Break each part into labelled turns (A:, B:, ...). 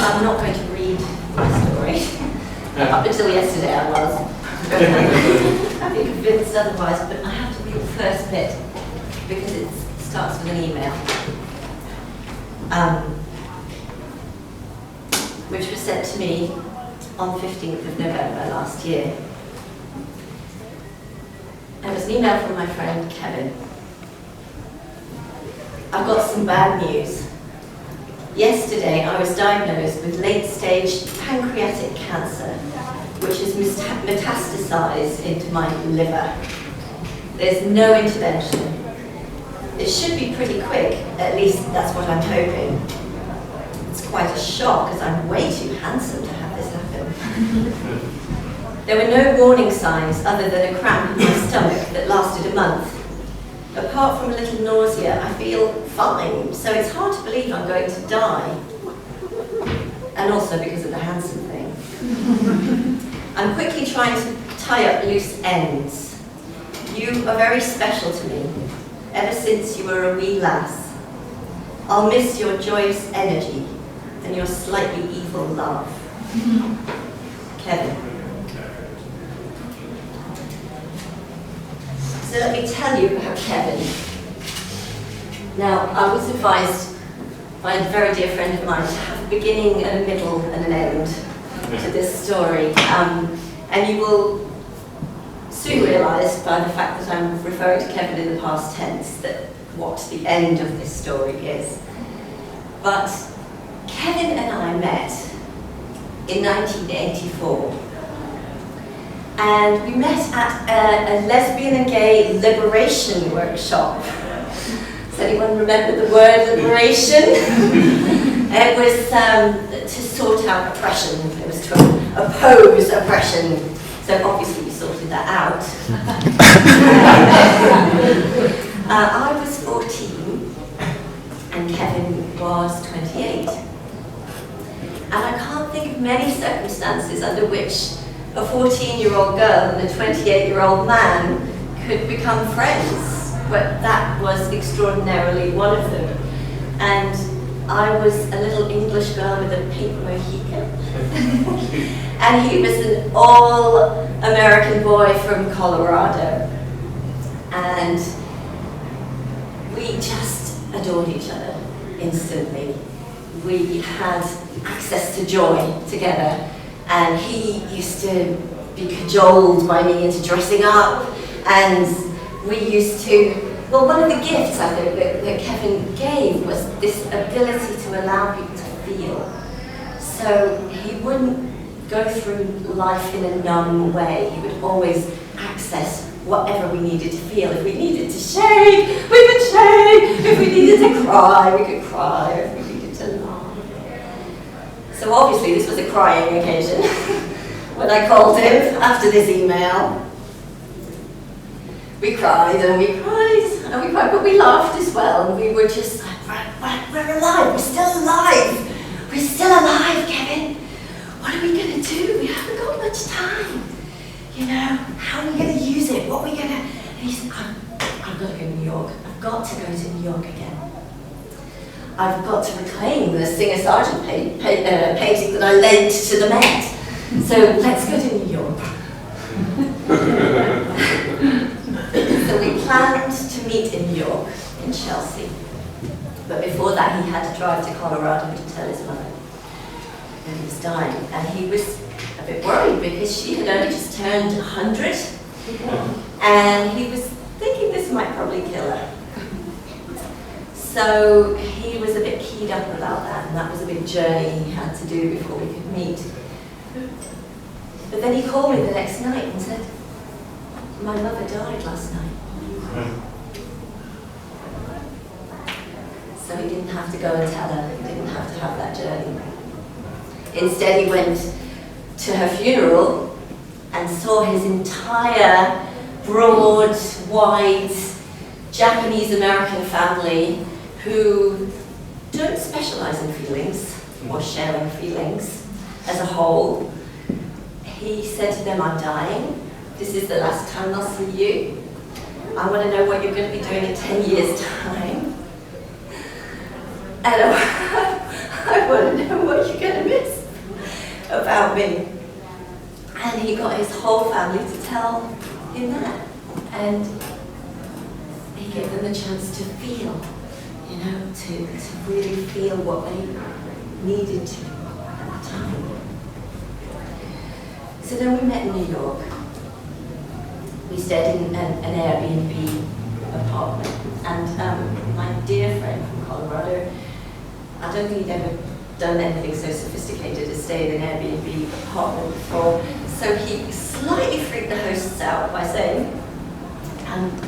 A: I'm not going to read my story. Up until yesterday I was. I've been convinced otherwise, but I have to read the first bit because it starts with an email. Which was sent to me on 15th of November last year. It was an email from my friend Kevin. I've got some bad news. Yesterday I was diagnosed with late-stage pancreatic cancer, which has metastasized into my liver. There's no intervention. It should be pretty quick, at least that's what I'm hoping. It's quite a shock, as I'm way too handsome to have this happen. There were no warning signs other than a cramp in my stomach that lasted a month. Apart from a little nausea, I feel fine, so it's hard to believe I'm going to die. And also because of the handsome thing. I'm quickly trying to tie up loose ends. You are very special to me, ever since you were a wee lass. I'll miss your joyous energy and your slightly evil love. Kevin. So let me tell you about Kevin. Now, I was advised by a very dear friend of mine to have a beginning and a middle and an end to this story. And you will soon realise by the fact that I'm referring to Kevin in the past tense that what the end of this story is. But Kevin and I met in 1984. And we met at a lesbian and gay liberation workshop. Does anyone remember the word liberation? It was to sort out oppression. It was to oppose oppression. So obviously we sorted that out. I was 14 and Kevin was 28. And I can't think of many circumstances under which a 14-year-old girl and a 28-year-old man could become friends, but that was extraordinarily one of them. And I was a little English girl with a pink mohican. And he was an all-American boy from Colorado. And we just adored each other instantly. We had access to joy together. And he used to be cajoled by me into dressing up, and we used to, well, one of the gifts I think that Kevin gave was this ability to allow people to feel. So he wouldn't go through life in a numb way. He would always access whatever we needed to feel. If we needed to shake, we could shake. If we needed to cry, we could cry. If we needed to laugh. So obviously this was a crying occasion when I called him after this email. We cried and we cried and we cried, but we laughed as well. And we were just like, we're alive, we're still alive. We're still alive, Kevin. What are we going to do? We haven't got much time. You know, how are we going to use it? What are we going to... And he said, I've got to go to New York. I've got to go to New York again. I've got to reclaim the Singer-Sargent painting that I lent to the Met. So let's go to New York. So we planned to meet in New York, in Chelsea. But before that, he had to drive to Colorado to tell his mother that he was dying. And he was a bit worried because she had only just turned 100. And he was thinking this might probably kill her. So he was a bit keyed up about that, and that was a big journey he had to do before we could meet. But then he called me the next night and said, my mother died last night. So he didn't have to go and tell her, he didn't have to have that journey. Instead he went to her funeral and saw his entire broad, white, Japanese-American family who don't specialize in feelings or sharing feelings as a whole. He said to them, I'm dying. This is the last time I'll see you. I want to know what you're going to be doing in 10 years' time. And I want to know what you're going to miss. about me. And he got his whole family to tell him that. And he gave them a chance to feel, to really feel what they needed to at the time. So then we met in New York. We stayed in an Airbnb apartment. And my dear friend from Colorado, I don't think he'd ever done anything so sophisticated as stay in an Airbnb apartment before. So he slightly freaked the hosts out by saying,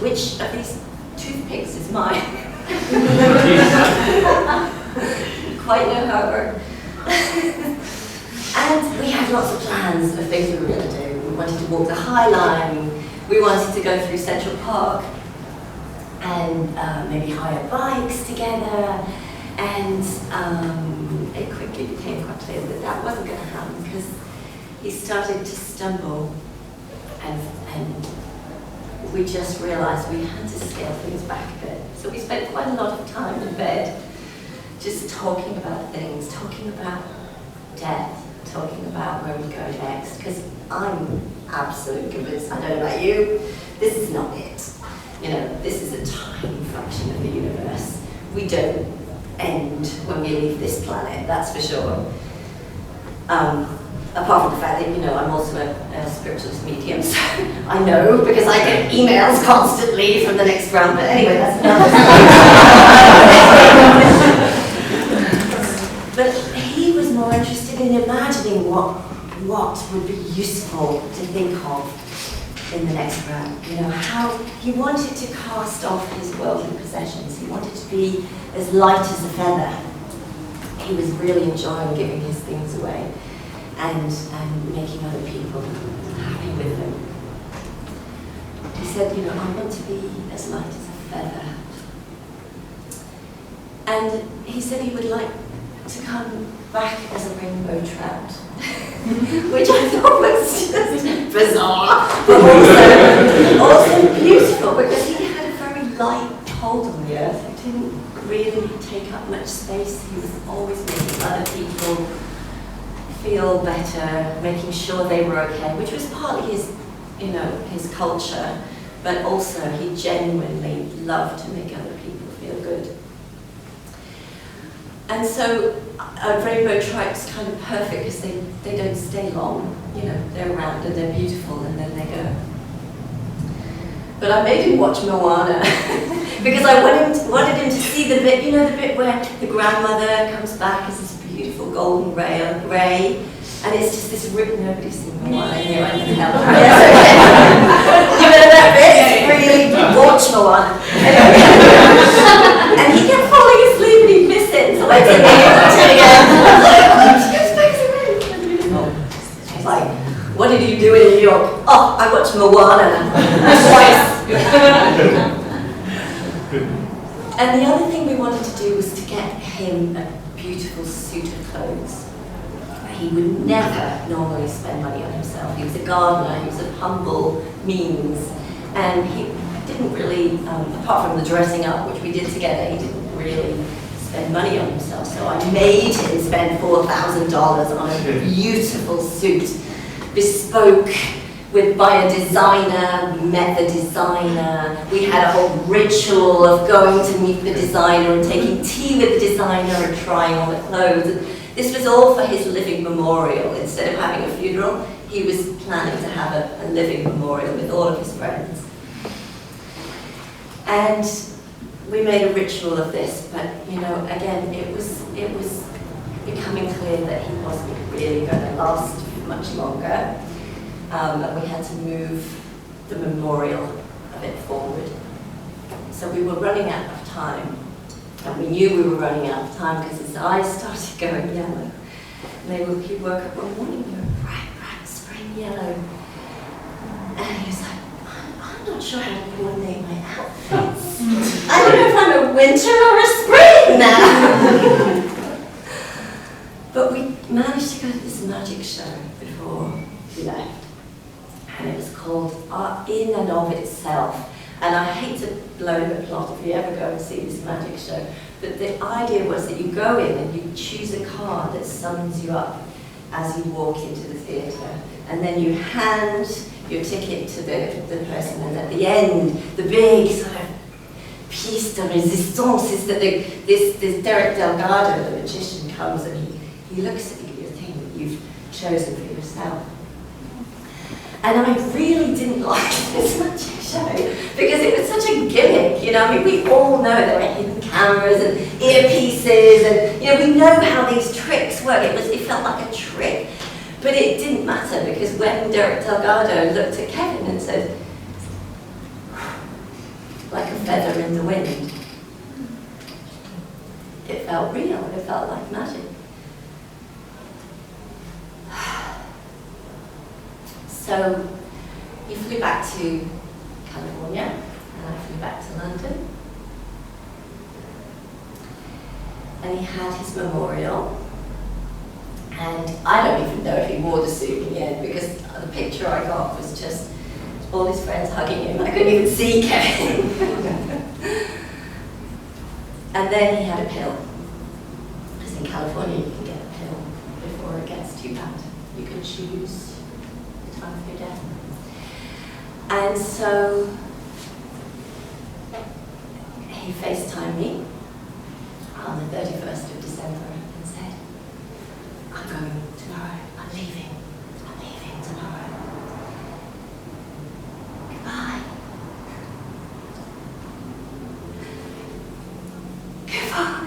A: which of these toothpicks is mine? Quite know how it worked. And we had lots of plans of things we were going to do. We wanted to walk the High Line. We wanted to go through Central Park and maybe hire bikes together. And it quickly became quite clear that that wasn't going to happen because he started to stumble, and we just realized we had to scale things back a bit. So we spent quite a lot of time in bed just talking about things, talking about death, talking about where we go next, because I'm absolutely convinced, I don't know about you, this is not it. This is a tiny fraction of the universe. We don't end when we leave this planet, that's for sure. Apart from the fact that, I'm also a spiritualist medium, so I know because I get emails constantly from the next round, but anyway, that's another story. But he was more interested in imagining what would be useful to think of in the next round. How he wanted to cast off his worldly possessions. He wanted to be as light as a feather. He was really enjoying giving his things away and making other people happy with them. He said, I want to be as light as a feather. And he said he would like to come back as a rainbow trout, which I thought was just bizarre, but also beautiful, because he had a very light hold on the earth. He didn't really take up much space. He was always making other people feel better, making sure they were okay, which was partly his, his culture, but also he genuinely loved to make other people feel good. And so rainbow trout's kind of perfect because they don't stay long. They're around and they're beautiful and then they go. But I made him watch Moana because I wanted him to see the bit, the bit where the grandmother comes back as this beautiful golden ray, and it's just this written, nobody's seen Moana here, I can help. That bit, really watch Moana. And he kept falling asleep and he'd miss it, so I didn't watch it again. She goes back to She's like, what did you do in New York? Oh, I watched Moana twice. And the other thing we wanted to do was to get him a beautiful suit of clothes. He would never normally spend money on himself. He was a gardener, he was of humble means, and he didn't really, apart from the dressing up, which we did together, he didn't really spend money on himself. So I made him spend $4,000 on a beautiful suit, bespoke by a designer. We met the designer. We had a whole ritual of going to meet the designer and taking tea with the designer and trying on the clothes. This was all for his living memorial. Instead of having a funeral, he was planning to have a living memorial with all of his friends. And we made a ritual of this, but again, it was becoming clear that he wasn't really going to last much longer. And we had to move the memorial a bit forward. So we were running out of time. And we knew we were running out of time because his eyes started going yellow. And he woke up one morning, they were bright spring yellow. And he was like, I'm not sure how to coordinate my outfits. I don't know if I'm a winter or a spring now. But we managed to go to this magic show before we left. And it was called In and of Itself. And I hate to blow the plot if you ever go and see this magic show, but the idea was that you go in and you choose a card that summons you up as you walk into the theatre. And then you hand your ticket to the person, and at the end, the big sort of piece de resistance is that this Derek Delgado, the magician, comes and he looks at your thing that you've chosen for yourself. And I really didn't like this magic show because it was such a gimmick, you know. I mean, we all know there were hidden cameras and earpieces, and you know, we know how these tricks work. It felt like a trick, but it didn't matter because when Derek Delgado looked at Kevin and said, like a feather in the wind, it felt real. It felt like magic. So he flew back to California, and I flew back to London. And he had his memorial. And I don't even know if he wore the suit in the end, because the picture I got was just all his friends hugging him. I couldn't even see Kevin. And then he had a pill. Because in California you can get a pill before it gets too bad. You can choose time of your death. And so he FaceTimed me on the 31st of December and said, I'm going tomorrow, I'm leaving tomorrow. Goodbye. Goodbye.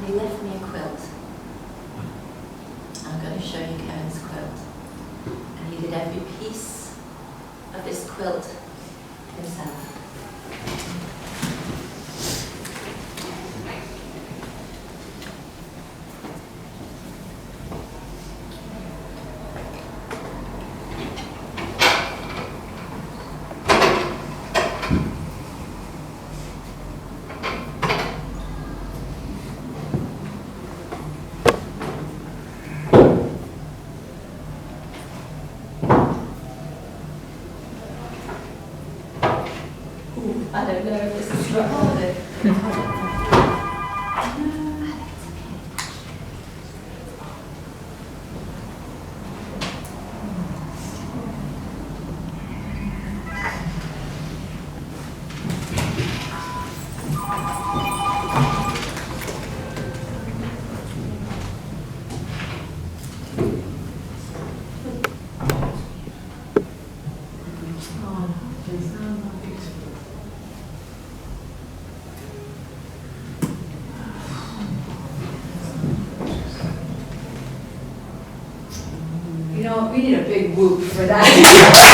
A: He left me a quilt. I'm going to show you Kevin's quilt. And he did every piece of this quilt himself. I don't know if this is recorded. You know, we need a big whoop for that.